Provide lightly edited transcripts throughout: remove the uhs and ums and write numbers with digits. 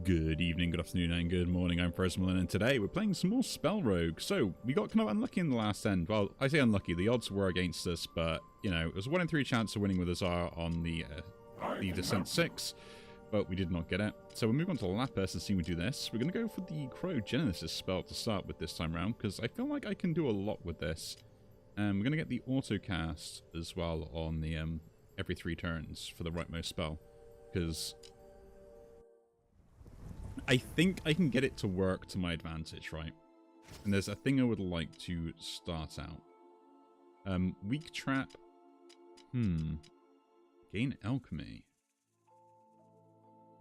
Good evening, good afternoon, and good morning. I'm Frozen, and today we're playing some more Spellrouge. So, we got kind of unlucky in the last end. Well, I say unlucky, the odds were against us, but, you know, it was a 1 in 3 chance of winning with Azar on the Descent 6, but we did not get it. So we'll move on to Lapis and see if we do this. We're going to go for the Cryogenesis spell to start with this time around, because I feel like I can do a lot with this. We're going to get the Autocast as well on the every 3 turns for the rightmost spell, because I think I can get it to work to my advantage, right? And there's a thing I would like to start out. Weak Trap. Gain Alchemy.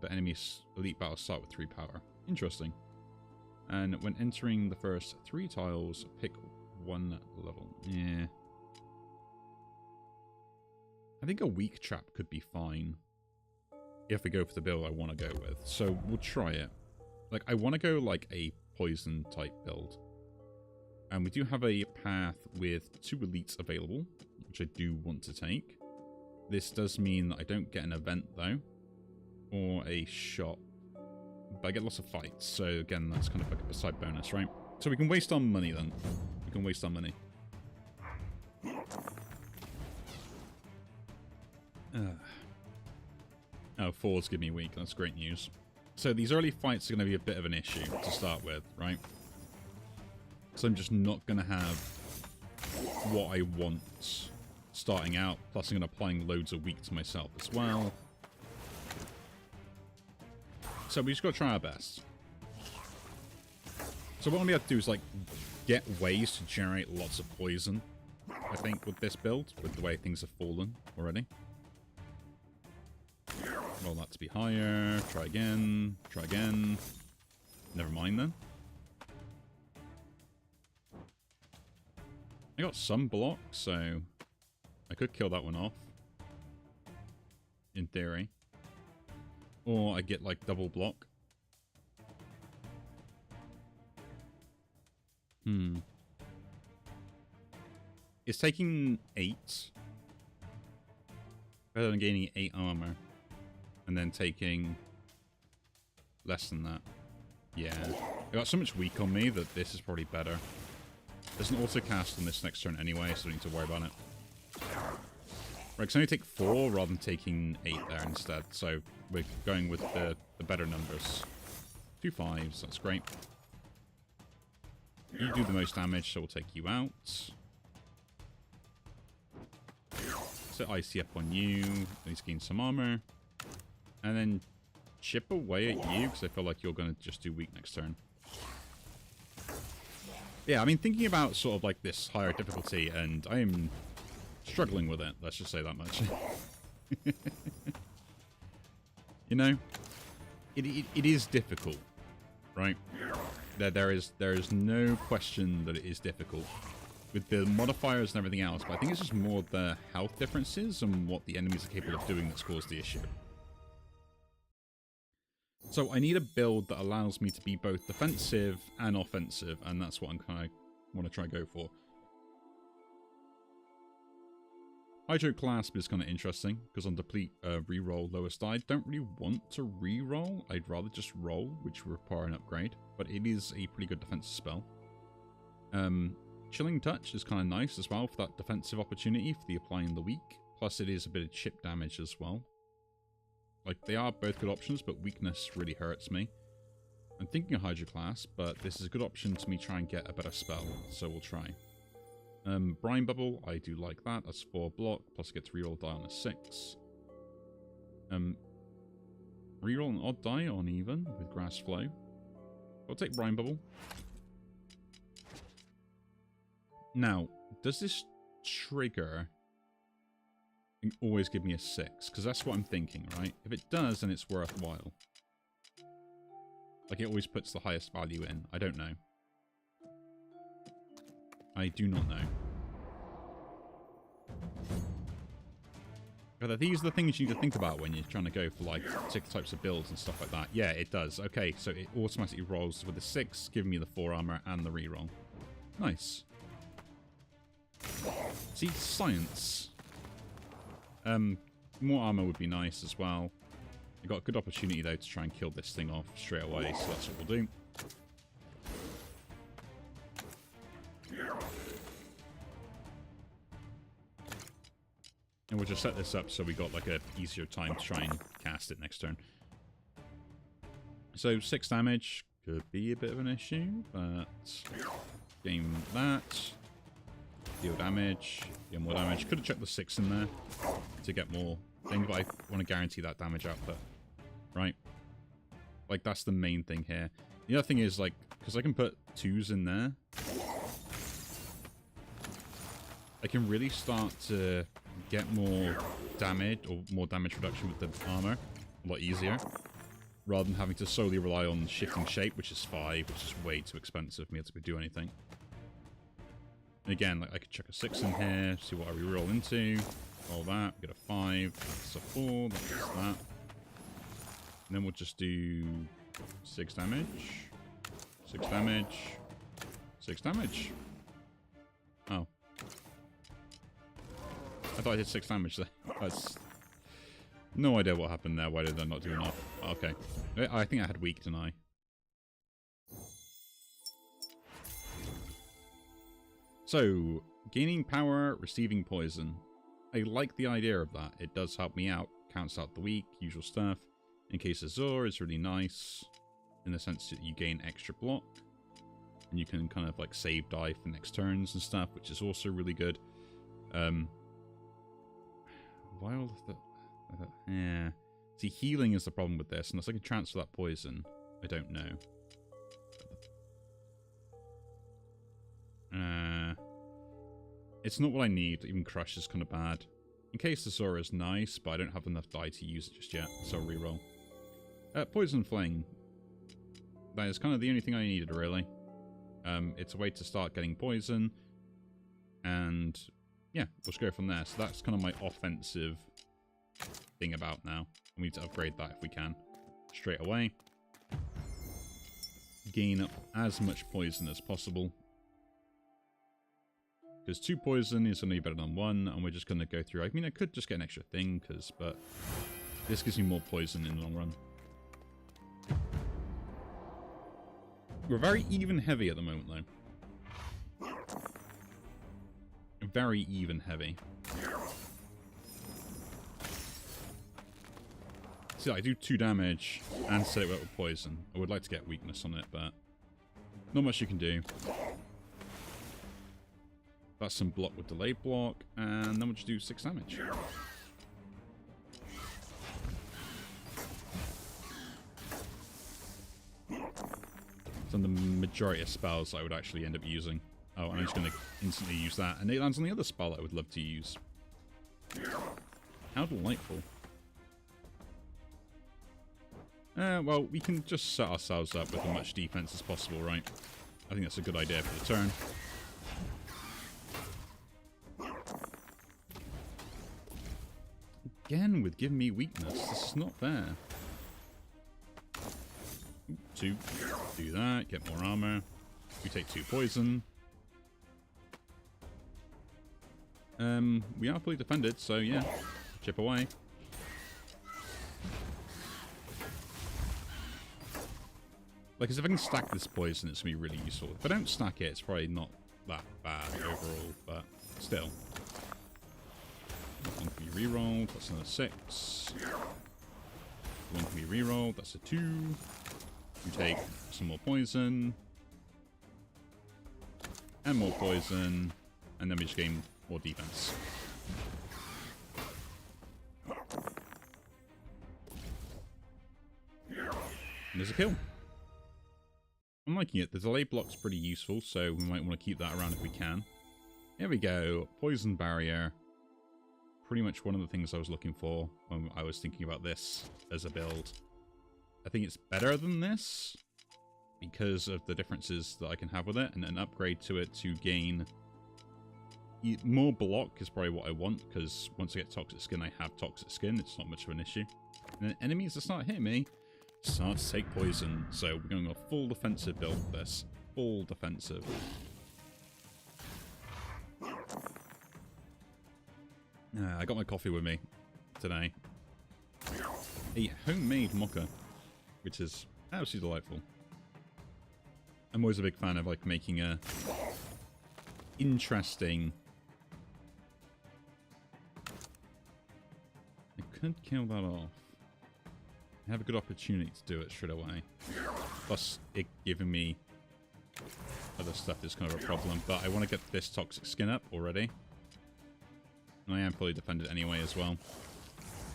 The enemy's elite battles start with 3 power. Interesting. And when entering the first 3 tiles, pick 1 level. Yeah. I think a Weak Trap could be fine. If we go for the build I want to go with. So we'll try it. Like, I want to go like a poison type build. And we do have a path with 2 elites available, which I do want to take. This does mean that I don't get an event though, or a shot, but I get lots of fights. So again, that's kind of like a side bonus, right? So we can waste our money then. We can waste our money. Oh, 4s give me weak. That's great news. So these early fights are going to be a bit of an issue to start with, right? So I'm just not going to have what I want starting out. Plus I'm going to applying loads of weak to myself as well. So we just got to try our best. So what I'm going to do is like get ways to generate lots of poison, I think, with this build, with the way things have fallen already. Roll that to be higher. Try again. Try again. Never mind then. I got some block, so I could kill that one off. In theory. Or I get like double block. It's taking 8. Better than gaining 8 armor. And then taking less than that. Yeah. I got so much weak on me that this is probably better. There's an auto cast on this next turn anyway, so I don't need to worry about it. Right, because I only take 4 rather than taking 8 there instead. So we're going with the better numbers. 2 5s, that's great. You do the most damage, so we'll take you out. So Icy up on you. At least gain some armor. And then chip away at you, because I feel like you're going to just do weak next turn. Yeah, I mean, thinking about sort of like this higher difficulty, and I am struggling with it, let's just say that much. You know, it is difficult, right? There is no question that it is difficult. With the modifiers and everything else, but I think it's just more the health differences and what the enemies are capable of doing that's caused the issue. So I need a build that allows me to be both defensive and offensive, and that's what I'm kind of want to try and go for. Hydro Clasp is kind of interesting, because on deplete, reroll lowest die. Don't really want to reroll. I'd rather just roll, which will require an upgrade, but it is a pretty good defensive spell. Chilling Touch is kind of nice as well for that defensive opportunity for the applying the weak. Plus it is a bit of chip damage as well. Like, they are both good options, but weakness really hurts me. I'm thinking of Hydroclass, but this is a good option to me try and get a better spell, so we'll try. Brine Bubble, I do like that. That's 4 block, plus I get to reroll die on a 6. Reroll an odd die on even with Grass Flow. I'll take Brine Bubble. Now, does this trigger always give me a 6? Because that's what I'm thinking, right? If it does, then it's worthwhile. Like, it always puts the highest value in. I don't know. I do not know. But these are the things you need to think about when you're trying to go for, like, particular types of builds and stuff like that. Yeah, it does. Okay, so it automatically rolls with the 6, giving me the 4 armor and the reroll. Nice. See, science. More armor would be nice as well. I got a good opportunity, though, to try and kill this thing off straight away, so that's what we'll do. And we'll just set this up so we got like a easier time to try and cast it next turn. So 6 damage could be a bit of an issue, but game that. Deal damage, deal more damage. Could have checked the 6 in there to get more thing, but I want to guarantee that damage output. Right? Like, that's the main thing here. The other thing is, like, because I can put 2s in there, I can really start to get more damage, or more damage reduction with the armor a lot easier, rather than having to solely rely on shifting shape, which is 5, which is way too expensive for me to do anything. And again, like, I could chuck a 6 in here, see what I reroll into, roll that, get a 5, that's a 4, that's that. And then we'll just do 6 damage, 6 damage, 6 damage. Oh. I thought I did 6 damage there. That's no idea what happened there. Why did I not do enough? Okay. I think I had weak, didn't I? So, gaining power, receiving poison. I like the idea of that. It does help me out. Counts out the weak, usual stuff. In case of Zor is really nice, in the sense that you gain extra block. And you can kind of like save die for next turns and stuff, which is also really good. Why all of the... yeah. See, healing is the problem with this. Unless I can transfer that poison, I don't know. It's not what I need. Even Crush is kind of bad. In case the Zora is nice, but I don't have enough die to use it just yet, so I'll reroll. Poison Fling. That is kind of the only thing I needed, really. It's a way to start getting poison. And yeah, we'll just go from there. So that's kind of my offensive thing about now. We need to upgrade that if we can. Straight away. Gain up as much poison as possible. Because 2 poison is only better than 1, and we're just going to go through... I mean, I could just get an extra thing, but this gives me more poison in the long run. We're very even heavy at the moment, though. Very even heavy. See, I do 2 damage and set it up with poison. I would like to get weakness on it, but not much you can do. That's some block with delayed block, and then we'll just do 6 damage. So the majority of spells I would actually end up using. Oh, I'm just going to instantly use that. And it lands on the other spell I would love to use. How delightful. Well, we can just set ourselves up with as much defense as possible, right? I think that's a good idea for the turn. Again, with giving me weakness. This is not fair. 2. Do that. Get more armor. We take 2 poison. We are fully defended, so yeah. Chip away. Like, if I can stack this poison, it's going to be really useful. If I don't stack it, it's probably not that bad overall, but still. 1 can be rerolled, that's another 6. 1 can be rerolled, that's a 2. We take some more poison. And more poison. And then we just gain more defense. And there's a kill. I'm liking it. The delay block's pretty useful, so we might want to keep that around if we can. Here we go. Poison barrier. Pretty much one of the things I was looking for when I was thinking about this as a build. I think it's better than this because of the differences that I can have with it, and an upgrade to it to gain more block is probably what I want, because once I get toxic skin, I have toxic skin. It's not much of an issue. And then enemies that start hitting me start to take poison. So we're going a full defensive build with this. Full defensive. I got my coffee with me today. a homemade mocha, which is absolutely delightful. I'm always a big fan of like making a interesting. I could kill that off. I have a good opportunity to do it straight away. Plus, it giving me other stuff is kind of a problem. But I want to get this toxic skin up already. And I am fully defended anyway as well.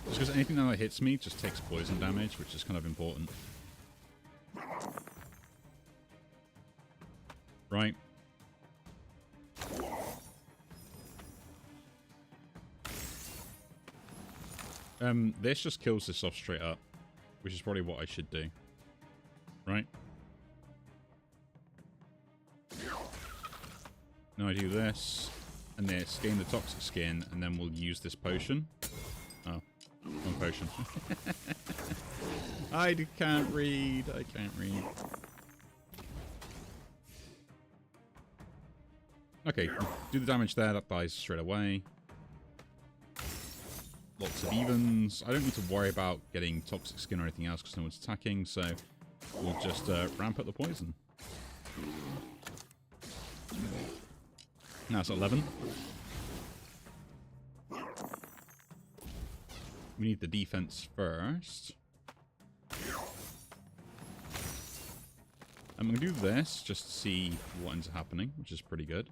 Just because anything that hits me just takes poison damage, which is kind of important. Right. This just kills this off straight up, which is probably what I should do. Right? Now I do this, and this, gain the toxic skin, and then we'll use this potion. Oh, wrong potion. I can't read, I can't read. Okay, do the damage there, that dies straight away. Lots of evens. I don't need to worry about getting toxic skin or anything else because no one's attacking, so we'll just ramp up the poison. Now it's 11. We need the defense first. I'm going to do this just to see what ends up happening, which is pretty good.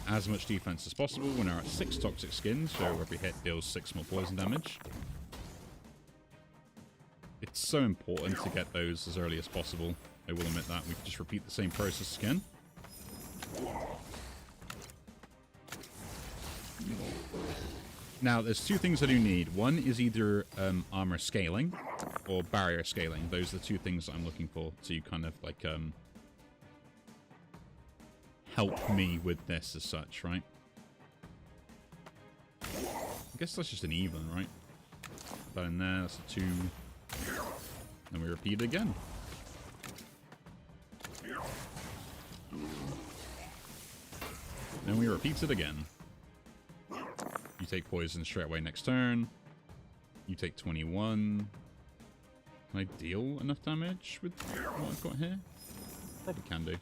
As much defense as possible when we're at 6 toxic skins, so every hit deals 6 more poison damage. It's so important to get those as early as possible. I will admit that. We can just repeat the same process again. Now, there's 2 things I do need. One is either armor scaling or barrier scaling. Those are the 2 things that I'm looking for to kind of like help me with this as such, right? I guess that's just an even, right? Put that in there, that's a 2. Then we repeat it again. Then we repeat it again. You take poison straight away next turn. You take 21. Can I deal enough damage with what I've got here? Probably can do.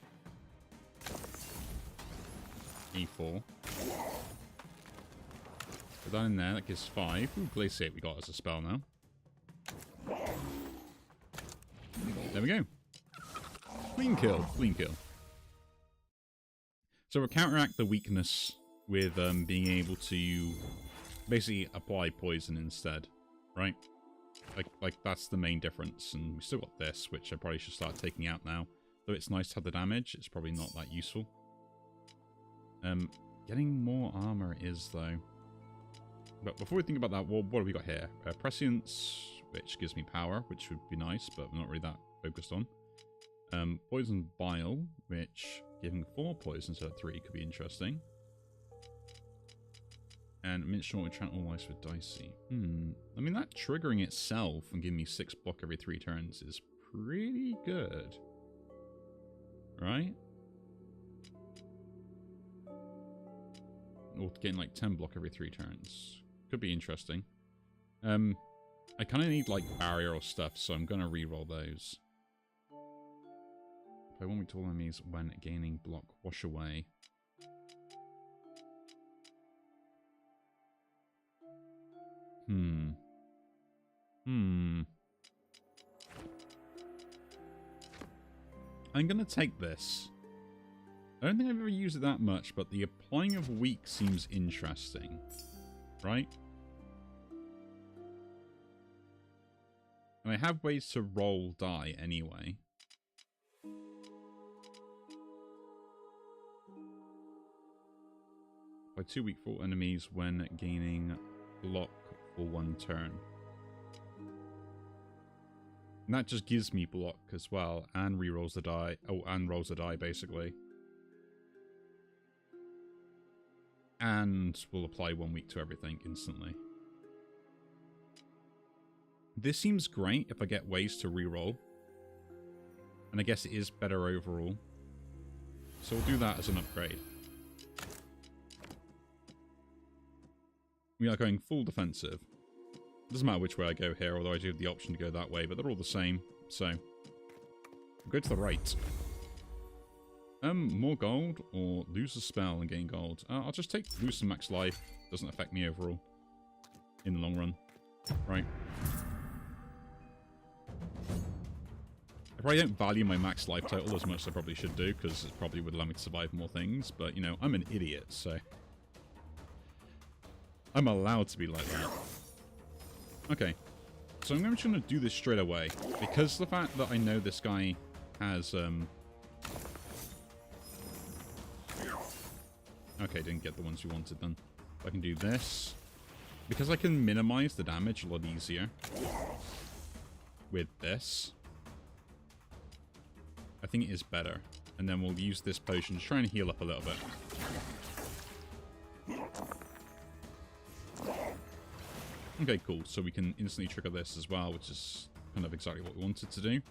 E4. Put that in there, that gives 5. Ooh, Glaciate we got as a spell now. There we go. Clean kill, clean kill. So we'll counteract the weakness with being able to basically apply poison instead, right? Like that's the main difference. And we still got this, which I probably should start taking out now. Though it's nice to have the damage, it's probably not that useful. Getting more armor is, though. But before we think about that, what have we got here? Prescience, which gives me power, which would be nice, but we're not really that focused on. Poison Bile, which giving 4 poison instead of 3 could be interesting. And Minstrel enchant all ice with Dicey. I mean, that triggering itself and giving me 6 block every 3 turns is pretty good. Right? Or getting like 10 block every 3 turns. Could be interesting. I kind of need like barrier or stuff, so I'm going to reroll those. Play 1 week to all enemies when gaining block. Wash away. I'm going to take this. I don't think I've ever used it that much, but the applying of weak seems interesting. Right? And I have ways to roll die anyway. By 2 weak for enemies when gaining block for 1 turn. And that just gives me block as well, and rerolls the die. Oh, and rolls the die, basically. And will apply 1 week to everything instantly. This seems great if I get ways to reroll. And I guess it is better overall. So we'll do that as an upgrade. We are going full defensive. Doesn't matter which way I go here, although I do have the option to go that way, but they're all the same. So, I'll go to the right. More gold or lose a spell and gain gold. I'll just take lose some max life. Doesn't affect me overall in the long run. Right. I probably don't value my max life total as much as I probably should do, because it probably would allow me to survive more things, but, you know, I'm an idiot, so I'm allowed to be like that. Okay. So I'm just going to do this straight away, because the fact that I know this guy has, okay, didn't get the ones we wanted then. I can do this. Because I can minimize the damage a lot easier with this, I think it is better. And then we'll use this potion to try and heal up a little bit. Okay, cool. So we can instantly trigger this as well, which is kind of exactly what we wanted to do.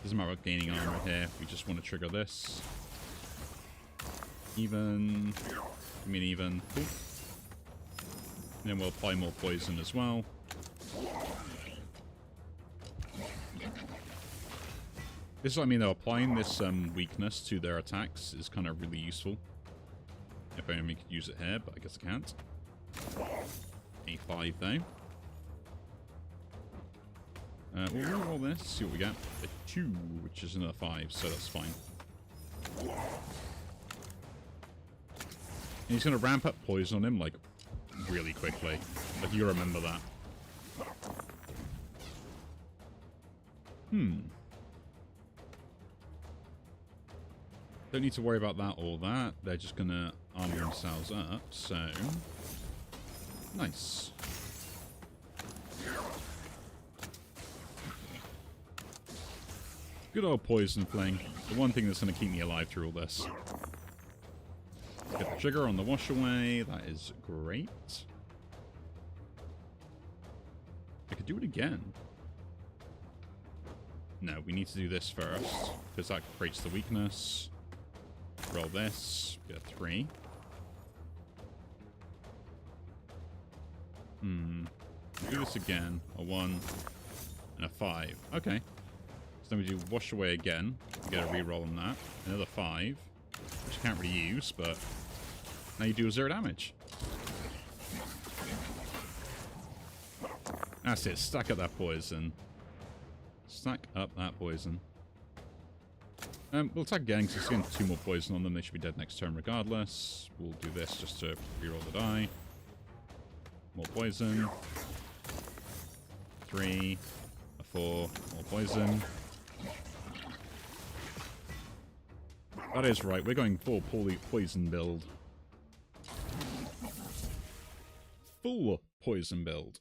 Doesn't matter about gaining armor here. We just want to trigger this. Even. I mean even. Cool. And then we'll apply more poison as well. This is what I mean though, applying this weakness to their attacks is kind of really useful. If only we could use it here, but I guess I can't. A5 though. We'll roll this, see what we get. A 2, which is another 5, so that's fine. And he's going to ramp up poison on him, like, really quickly. Like, you remember that. Don't need to worry about that or that. They're just going to armor themselves up, so... Nice. Good old poison fling. The one thing that's going to keep me alive through all this. Get the trigger on the wash away. That is great. I could do it again. No, we need to do this first, because that creates the weakness. Roll this. Get a 3. Do this again. A 1 and a 5. Okay. So then we do wash away again. Get a reroll on that. Another 5, which you can't really use, but now you do 0 damage. That's it. Stack up that poison. Stack up that poison. We'll attack again because it's getting 2 more poison on them. They should be dead next turn regardless. We'll do this just to reroll the die. More poison. 3. A 4. More poison. That is right. We're going full poison build. Full poison build.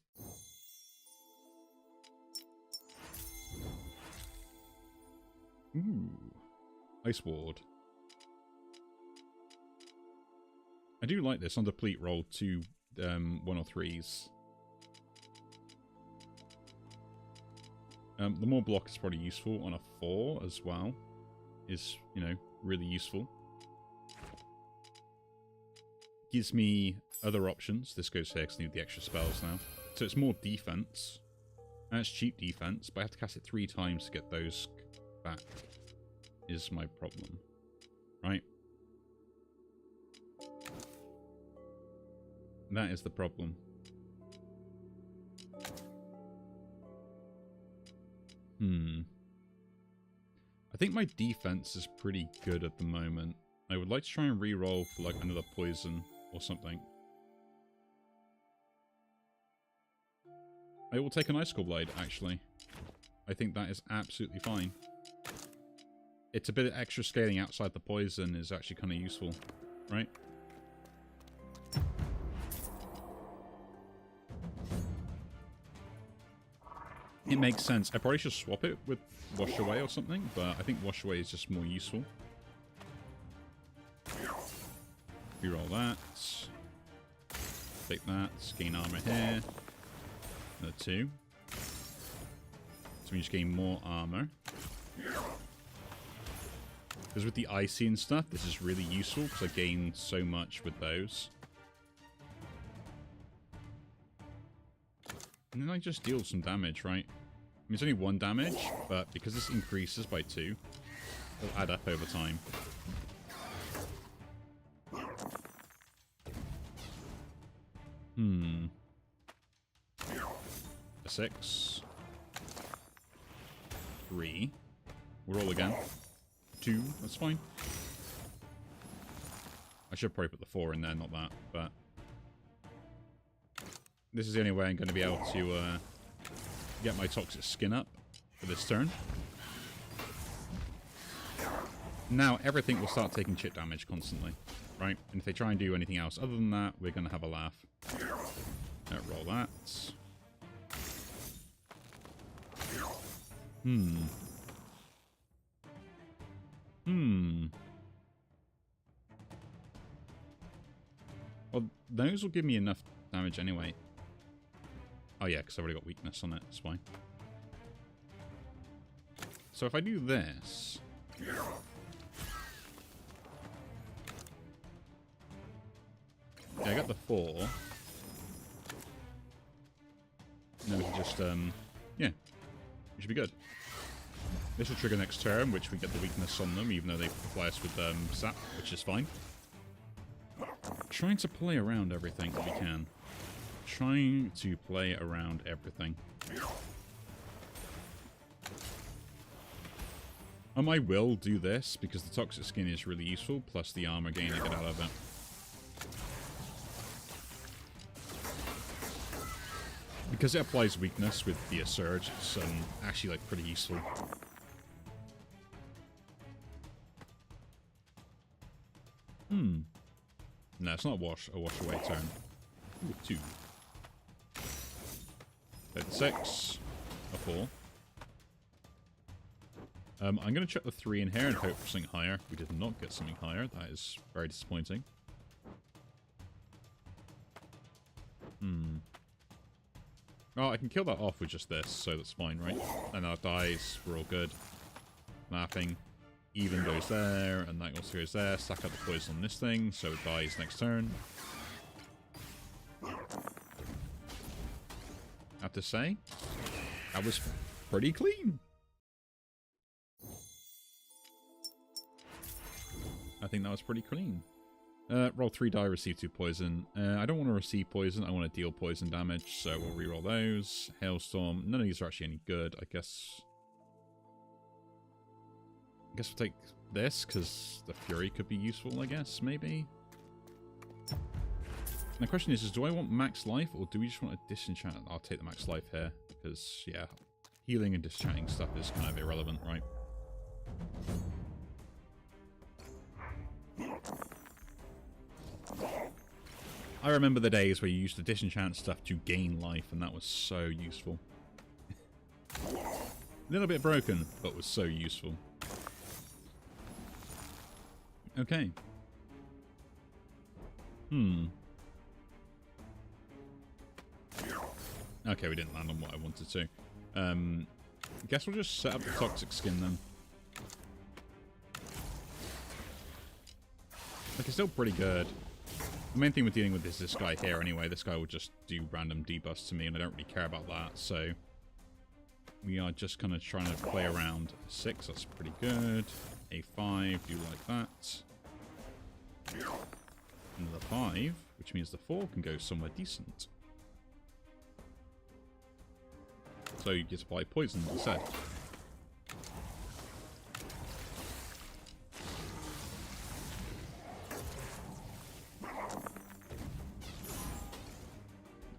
Ooh. Ice Ward. I do like this. On deplete, roll 2 1 or 3s. The more block is probably useful. On a 4 as well is, you know, really useful. Gives me other options. This goes here because I need the extra spells now. So it's more defense. And it's cheap defense, but I have to cast it 3 times to get those back. Is my problem. Right? That is the problem. I think my defense is pretty good at the moment. I would like to try and reroll for like another poison or something. I will take an Icicle Blade, actually. I think that is absolutely fine. It's a bit of extra scaling outside the poison is actually kind of useful, right? It makes sense. I probably should swap it with Wash Away or something, but I think Wash Away is just more useful. Reroll that. Take that. Gain armor here. Another 2. So we just gain more armor. Because with the icy and stuff, this is really useful because I gain so much with those. And then I just deal some damage, right? I mean, it's only 1 damage, but because this increases by 2, it'll add up over time. A 6. 3. We'll roll again. 2. That's fine. I should probably put the 4 in there, not that, but... This is the only way I'm going to be able to get my toxic skin up for this turn. Now everything will start taking chip damage constantly, right? And if they try and do anything else other than that, we're going to have a laugh. Roll that. Well, those will give me enough damage anyway. Oh yeah, because I've already got weakness on it. It's fine. So if I do this... Yeah, I got the 4. And then we can just, yeah, it should be good. This will trigger next turn, which we get the weakness on them, even though they fly us with sap, which is fine. Trying to play around everything that we can. Trying to play around everything. I will do this, because the toxic skin is really useful, plus the armor gain I get out of it. Because it applies weakness with the Surge, it's actually like pretty useful. No, it's not a wash away turn. Ooh, 2. 6. A 4. I'm going to check the 3 in here and hope for something higher. We did not get something higher. That is very disappointing. Oh, I can kill that off with just this, so that's fine, right? And that dies. We're all good. Laughing. Even goes there, and that also goes there. Stack up the poison on this thing, so it dies next turn. I have to say, that was pretty clean. I think that was pretty clean. Roll 3 die, receive 2 poison. I don't want to receive poison, I want to deal poison damage, so we'll reroll those. Hailstorm, none of these are actually any good, I guess we'll take this, because the Fury could be useful, I guess, maybe? And the question is do I want max life, or do we just want a disenchant? I'll take the max life here, because, yeah, healing and disenchanting stuff is kind of irrelevant, right? I remember the days where you used to disenchant stuff to gain life, and that was so useful. A little bit broken, but was so useful. Okay. Okay, we didn't land on what I wanted to. Guess we'll just set up the toxic skin then. Like, it's still pretty good. The main thing we're dealing with is this guy here anyway. This guy will just do random debuffs to me, and I don't really care about that, so... We are just kind of trying to play around. 6, that's pretty good. A5, do like that. Another 5, which means the 4 can go somewhere decent. So you get to apply poison instead.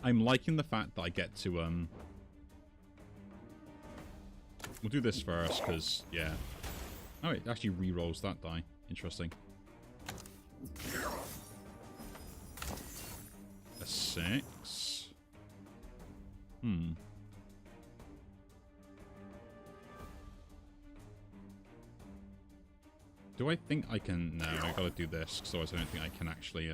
I'm liking the fact that I get to, we'll do this first, because, yeah. Oh, it actually re-rolls that die. Interesting. A 6. Do I think I can... No, I gotta do this, because otherwise I don't think I can actually,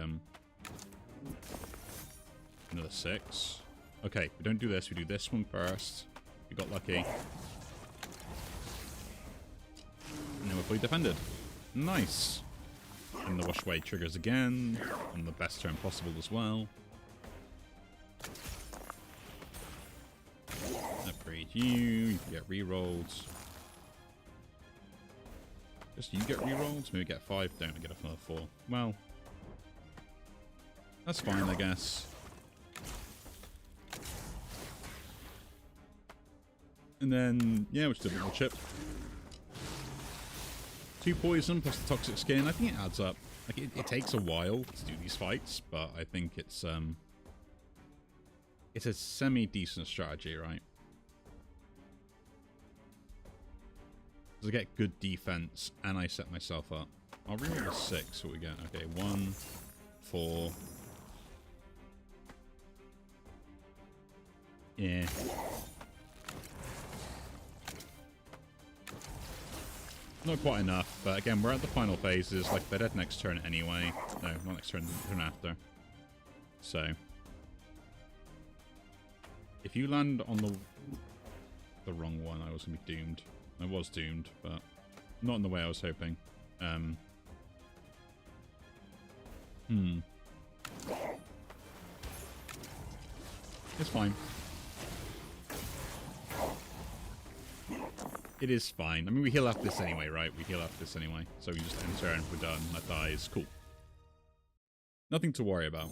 Another 6. Okay, we don't do this, we do this one first. We got lucky. And then we're fully defended. Nice. And the wash away triggers again, on the best turn possible as well. Upgrade you. You can get rerolls. Just you get rerolls? Maybe get 5. Don't I get another 4. Well, that's fine, I guess. And then, yeah, we'll just do a bit more chip. 2 poison plus the toxic skin. I think it adds up. Like, it takes a while to do these fights, but I think it's a semi-decent strategy, right? Because I get good defense, and I set myself up. I'll reroll the 6, what we get. Okay, 1, 4. Yeah. Not quite enough, but again, we're at the final phases. Like, they're dead next turn anyway. No, not next turn, the turn after. So, if you land on the wrong one, I was going to be doomed. I was doomed, but not in the way I was hoping. It's fine. It is fine. I mean, we heal after this anyway, right? We heal after this anyway. So we just enter and we're done. That dies. Cool. Nothing to worry about.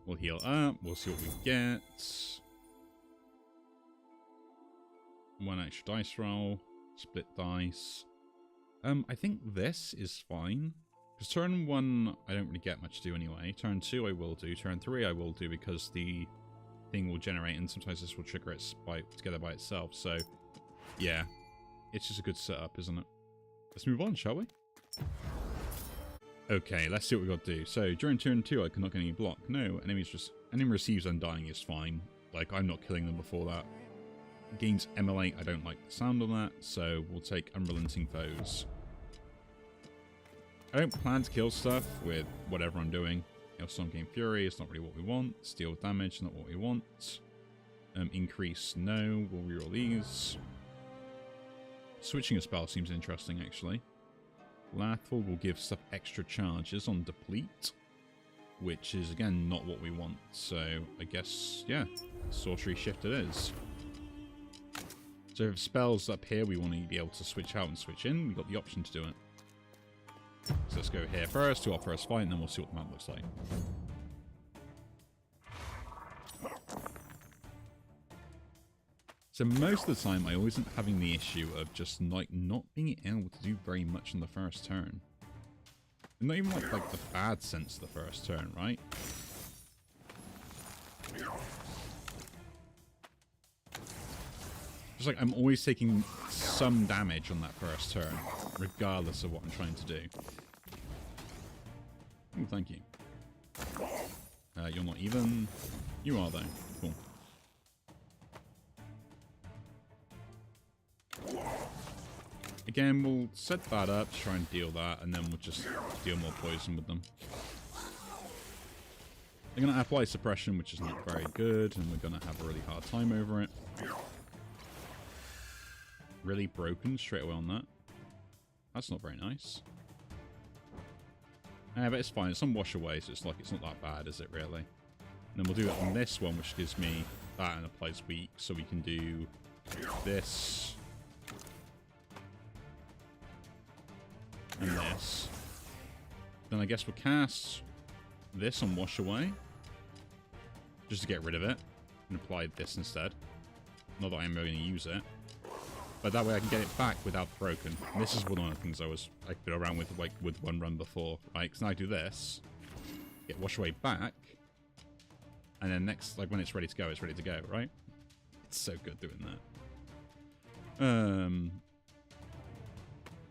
We'll heal up. We'll see what we get. 1 extra dice roll. Split dice. I think this is fine. Because turn 1, I don't really get much to do anyway. Turn 2, I will do. Turn 3, I will do because the thing will generate, and sometimes this will trigger it together by itself. So, yeah, it's just a good setup, isn't it? Let's move on, shall we? Okay, let's see what we got to do. So, during turn 2, I cannot get any block. No, enemy receives Undying is fine. Like, I'm not killing them before that. Gains Emulate, I don't like the sound of that, so we'll take Unrelenting Foes. I don't plan to kill stuff with whatever I'm doing. Hailstorm Gain Fury is not really what we want. Steal damage, not what we want. Increase, no. We'll reroll these. Switching a spell seems interesting, actually. Lathful will give stuff extra charges on Deplete, which is, again, not what we want. So, I guess, yeah, Sorcery Shift it is. So, if spells up here we want to be able to switch out and switch in, we've got the option to do it. So let's go here first, do our first fight, and then we'll see what the map looks like. So most of the time, I always end up having the issue of just like not being able to do very much on the first turn. And not even like the bad sense of the first turn, right? Just like I'm always taking some damage on that first turn, regardless of what I'm trying to do. Oh, thank you. You're not even. You are, though. Cool. Again, we'll set that up to try and deal that, and then we'll just deal more poison with them. They're going to apply suppression, which is not very good, and we're going to have a really hard time over it. Really broken straight away on that. That's not very nice. Yeah, but it's fine. It's on wash away, so it's like it's not that bad, is it really? And then we'll do it on this one, which gives me that and applies weak, so we can do this and this. Then I guess we'll cast this on wash away, just to get rid of it, and apply this instead. Not that I'm really going to use it. But that way I can get it back without broken. And this is one of the things I put around with like with one run before, right? Because now I do this, get wash away back, and then next, like when it's ready to go, right? It's so good doing that.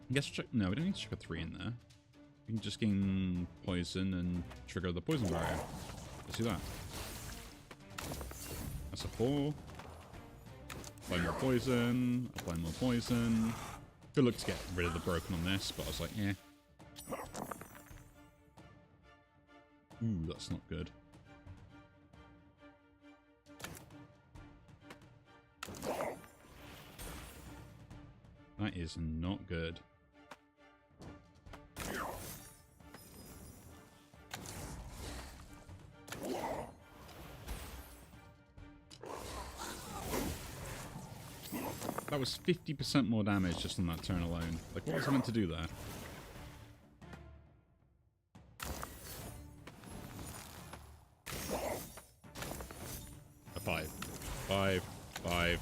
I guess no, we don't need to trigger 3 in there. We can just gain poison and trigger the poison barrier. Let's do that. That's a 4. Apply more poison, apply more poison. Good look to get rid of the broken on this, but I was like, eh. Ooh, that's not good. That is not good. That was 50% more damage just on that turn alone. Like, what was I meant to do there? A 5. 5. 5.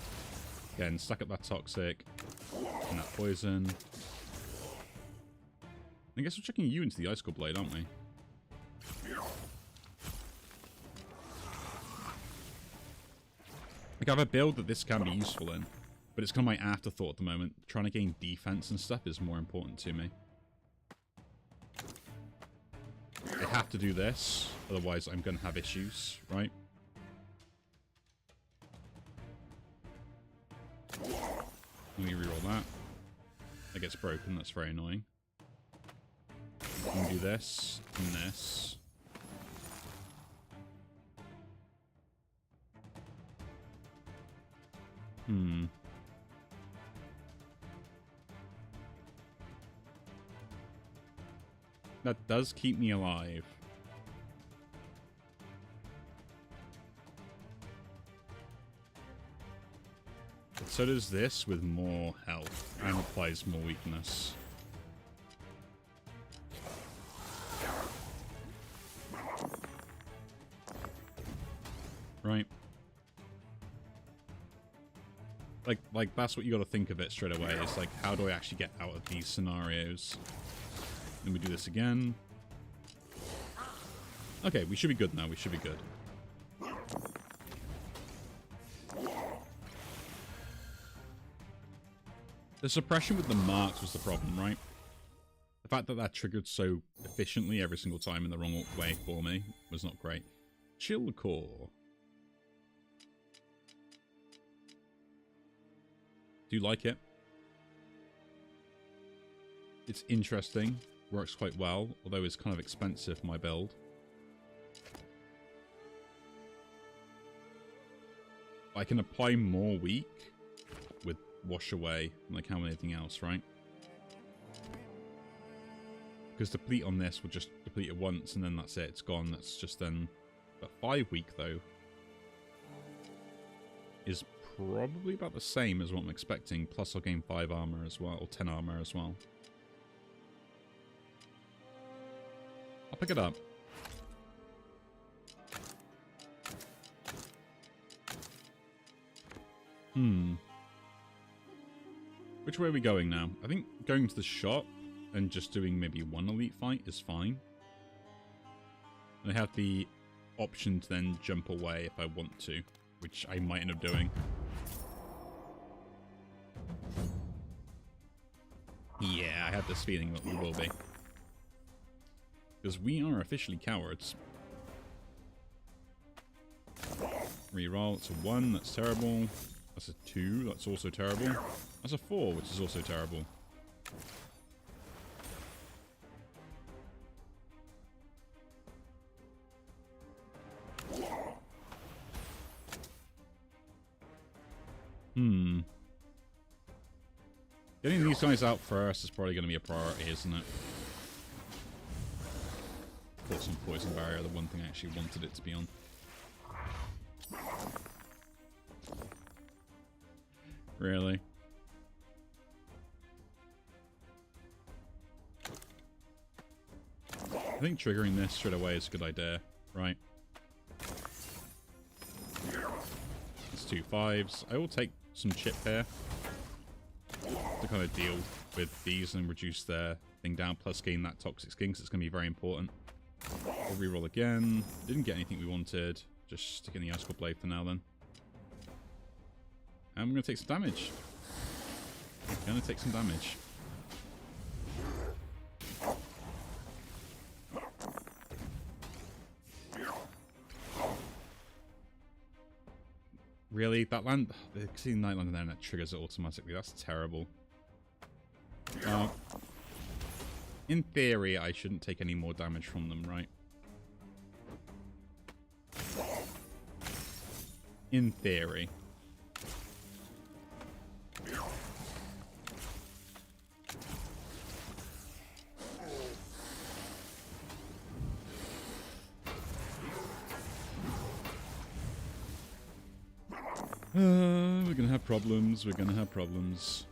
Again, stack up that toxic. And that poison. I guess we're chucking you into the Icicle Blade, aren't we? Like, I have a build that this can be useful in, but it's kind of my afterthought at the moment. Trying to gain defense and stuff is more important to me. I have to do this, otherwise I'm going to have issues, right? Let me reroll that. That gets broken, that's very annoying. We can do this and this. That does keep me alive. But so does this with more health and applies more weakness. Right. Like that's what you got to think of it straight away. It's like, how do I actually get out of these scenarios? Then we do this again. Okay, we should be good now. We should be good. The suppression with the marks was the problem, right? The fact that that triggered so efficiently every single time in the wrong way for me was not great. Chill Core. Do you like it? It's interesting. Works quite well, although it's kind of expensive for my build. I can apply more weak with Wash Away than I can with anything else, right? Because deplete on this will just deplete it once and then that's it, it's gone. That's just then... But 5 weak, though, is probably about the same as what I'm expecting. Plus I'll gain 5 armor as well, or 10 armor as well. I'll pick it up. Which way are we going now? I think going to the shop and just doing maybe one elite fight is fine. And I have the option to then jump away if I want to, which I might end up doing. Yeah, I have this feeling that we will be. Because we are officially cowards. Reroll, it's a 1, that's terrible. That's a 2, that's also terrible. That's a 4, which is also terrible. Getting these guys out first is probably going to be a priority, isn't it? Put some poison barrier, the one thing I actually wanted it to be on. Really? I think triggering this straight away is a good idea, right? It's 2 5s. I will take some chip here to kind of deal with these and reduce their thing down, plus gain that toxic skin, because it's going to be very important. We'll reroll again. Didn't get anything we wanted. Just stick in the Icicle Blade for now then. And we're going to take some damage. We're going to take some damage. Really? That land... See Night Land there and that triggers it automatically. That's terrible. In theory, I shouldn't take any more damage from them, right? In theory. We're gonna have problems. We're gonna have problems.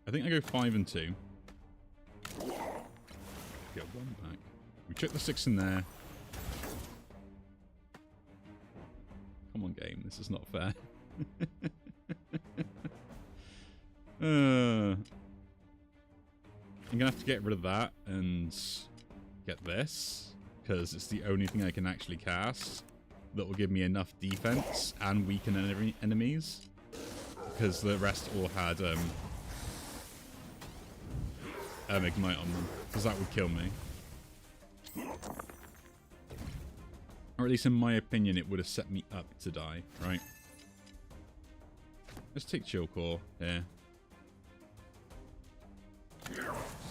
I think I go 5 and 2. Get 1 back. We chuck the 6 in there. Come on, game. This is not fair. I'm gonna have to get rid of that and get this, because it's the only thing I can actually cast that will give me enough defense and weaken enemies, because the rest all had ignite on them, because that would kill me. Or at least in my opinion it would have set me up to die, right? Let's take Chill Core here.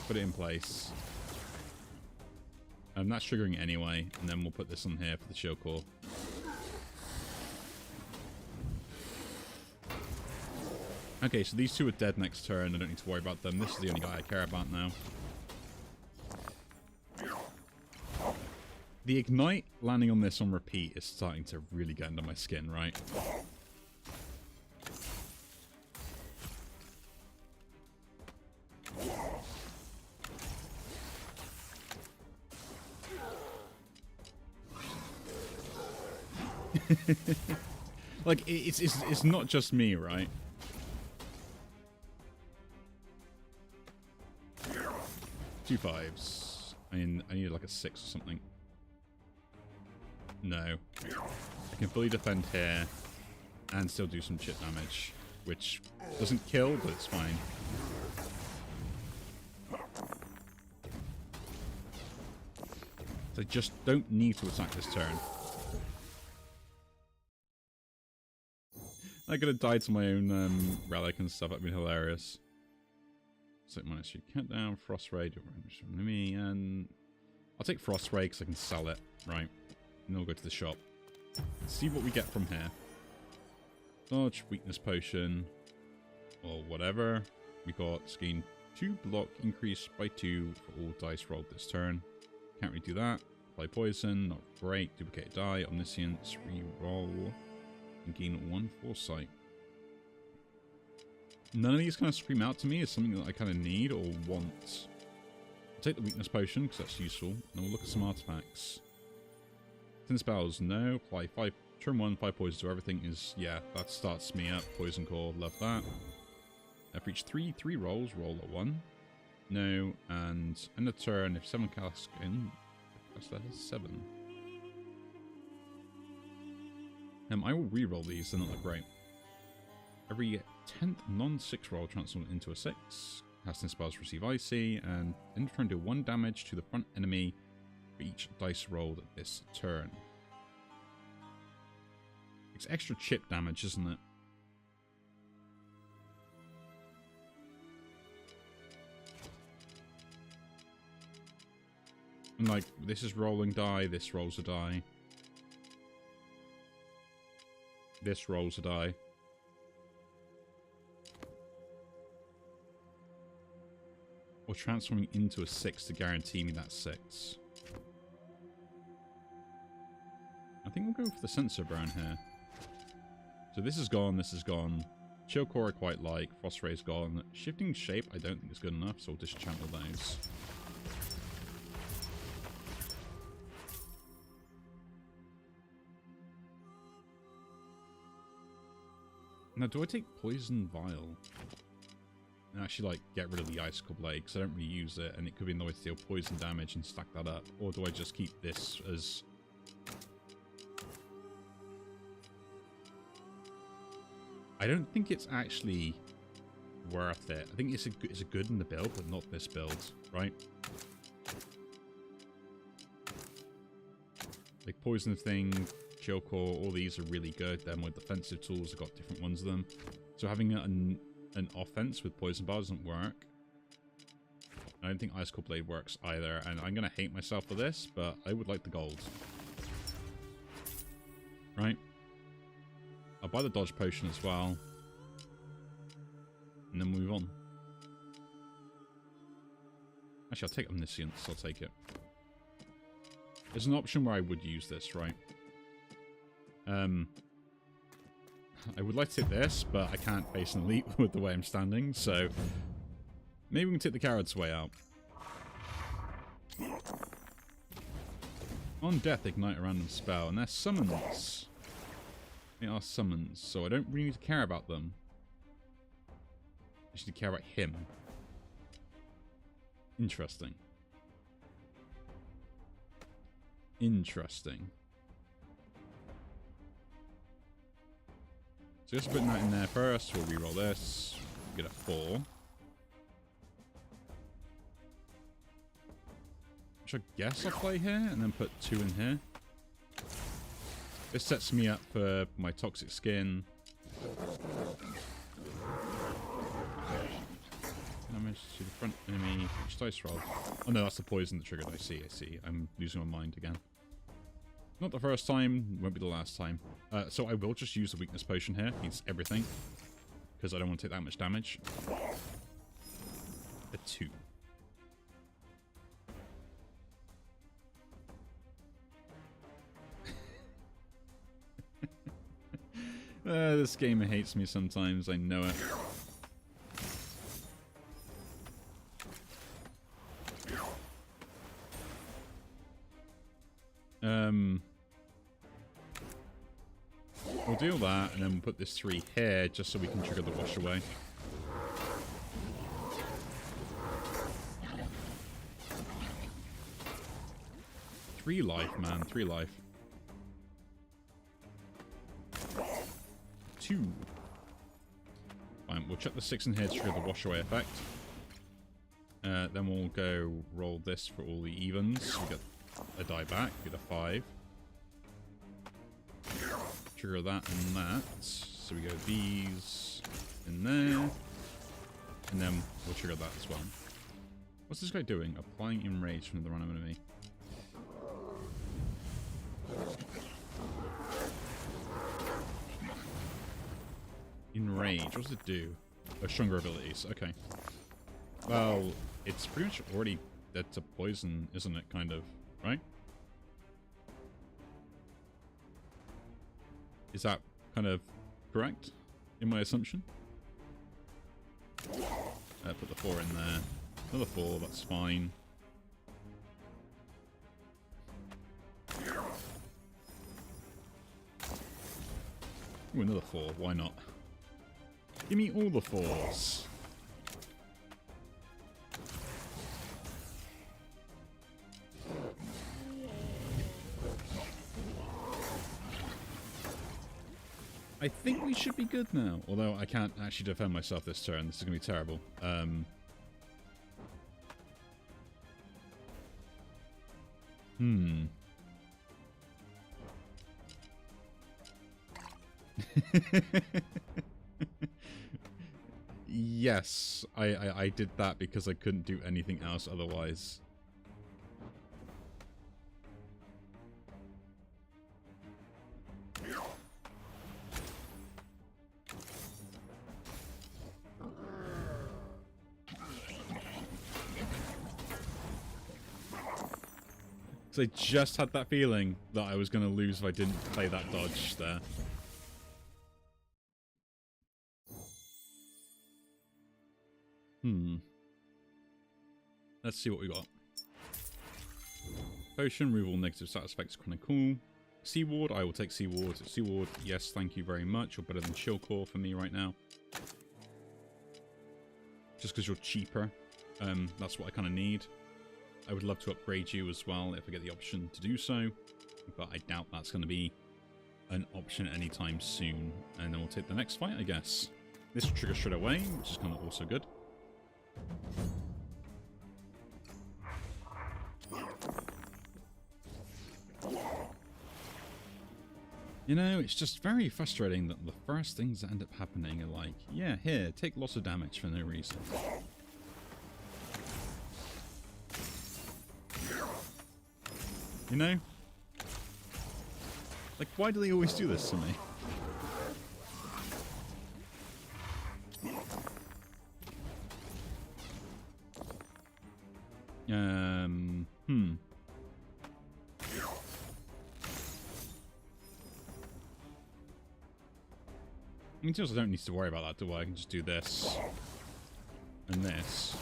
Put it in place. That's triggering anyway, and then we'll put this on here for the Chill Core. Okay, so these two are dead next turn. I don't need to worry about them. This is the only guy I care about now. The Ignite landing on this on repeat is starting to really get under my skin, right? Like, it's not just me, right? Two 5s. I need like a 6 or something. No. I can fully defend here and still do some chip damage, which doesn't kill, but it's fine. So I just don't need to attack this turn. I could have died to my own relic and stuff. That'd been hilarious. So minus 3 countdown, Frost Ray, enemy, and I'll take Frost Ray because I can sell it, right? And then we'll go to the shop. Let's see what we get from here. Dodge, weakness potion, or whatever. We got gain 2 block increase by 2 for all dice rolled this turn. Can't really do that. Apply poison, not great. Duplicate die, omniscience, re-roll, and gain 1 foresight. None of these kind of scream out to me as something that I kind of need or want. I'll take the weakness potion because that's useful. And we'll look at some artifacts. 10 spells, no. Apply 5, turn 1, 5 poison, so everything is, yeah, that starts me up. Poison core, love that. I've reached 3 rolls, roll a 1. No, and end of turn, if 7 casts in, cast that is 7. I will re-roll these, they're not that great. Every 10th non-6 roll transformed into a 6. Casting spells receive Icy, and end of turn do 1 damage to the front enemy for each dice rolled this turn. It's extra chip damage, isn't it? And like, this is rolling die, this rolls a die. This rolls a die. Or transforming into a 6 to guarantee me that 6. I think we'll go for the sensor burn here. So this is gone, this is gone. Chill Core I quite like, Frost Ray's gone. Shifting Shape I don't think is good enough, so we'll disenchant all those. Now, do I take Poison Vial? And actually, like, get rid of the Icicle Blade, because I don't really use it, and it could be another way to deal poison damage and stack that up. Or do I just keep this as... I don't think it's actually worth it. I think it's a good in the build, but not this build, right? Like, Poison Thing, Chill Core, all these are really good. They're more defensive tools. I've got different ones of them. So having an offense with Poison Bar doesn't work. I don't think Icicle Blade works either, and I'm going to hate myself for this, but I would like the gold. Right? I'll buy the Dodge Potion as well. And then move on. Actually, I'll take Omniscience. I'll take it. There's an option where I would use this, right? I would like to take this, but I can't base an elite with the way I'm standing, so maybe we can take the carrot's way out. On death, ignite a random spell, and they're summons. They are summons, so I don't really need to care about them. I just need to care about him. Interesting. Interesting. So just putting that in there first. We'll reroll this. Get a 4. Which I guess I'll play here and then put 2 in here. This sets me up for my toxic skin. Damage to the front enemy. Which dice roll? Oh no, that's the poison that triggered. I see. I'm losing my mind again. Not the first time, won't be the last time. So I will just use the weakness potion here. It's everything. Because I don't want to take that much damage. A 2. This game hates me sometimes, I know it. We'll deal that, and then we'll put this 3 here, just so we can trigger the wash away. Three life, man. 3 life. 2. Fine, we'll chuck the 6 in here to trigger the wash away effect. Then we'll go roll this for all the evens. We get a die back, get a 5. Trigger that and that. So we go these in there. And then we'll trigger that as well. What's this guy doing? Applying enrage from the random enemy. Enrage, what does it do? Oh, stronger abilities, okay. Well, it's pretty much already dead to poison, isn't it, kind of, right? Is that kind of correct in my assumption? Put the 4 in there. Another 4, that's fine. Ooh, another 4, why not? Give me all the 4s. I think we should be good now. Although I can't actually defend myself this turn. This is going to be terrible. Yes, I did that because I couldn't do anything else otherwise. So I just had that feeling that I was going to lose if I didn't play that dodge there. Let's see what we got. Potion, removal negative status effects, kind of cool. Seaward, I will take Seaward. Seaward, yes, thank you very much. You're better than Chillcore for me right now. Just because you're cheaper. That's what I kind of need. I would love to upgrade you as well if I get the option to do so. But I doubt that's going to be an option anytime soon. And then we'll take the next fight, I guess. This will trigger straight away, which is kind of also good. You know, it's just very frustrating that the first things that end up happening are like, yeah, here, take lots of damage for no reason. You know? Like, why do they always do this to me? I don't need to worry about that, do I? I can just do this and this.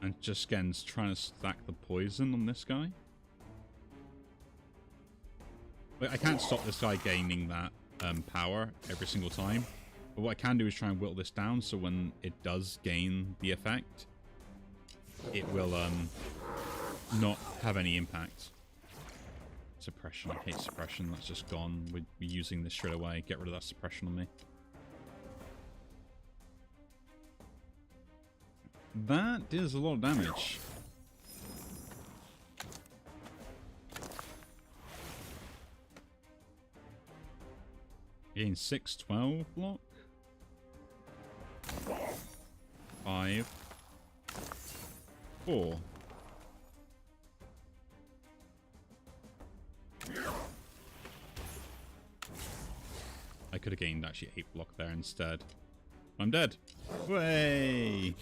And just again trying to stack the poison on this guy. But I can't stop this guy gaining that power every single time. But what I can do is try and whittle this down so when it does gain the effect, it will not have any impact. Suppression. I hate suppression. That's just gone. We're using this straight away. Get rid of that suppression on me. That does a lot of damage. Gain 6/12 block. 5. 4. I could have gained actually 8 block there instead. I'm dead. Way.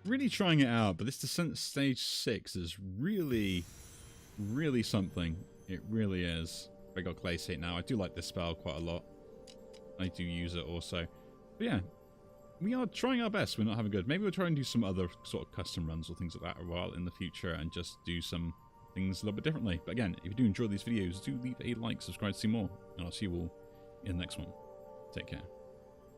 Really trying it out, but this descent stage 6 is really something. It really is. I got Glaciate now. I do like this spell quite a lot. I do use it also. But yeah, we are trying our best. We're not having good. Maybe we'll try and do some other sort of custom runs or things like that a while in the future and just do some things a little bit differently. But again, if you do enjoy these videos, do leave a like, subscribe to see more, and I'll see you all in the next one. Take care.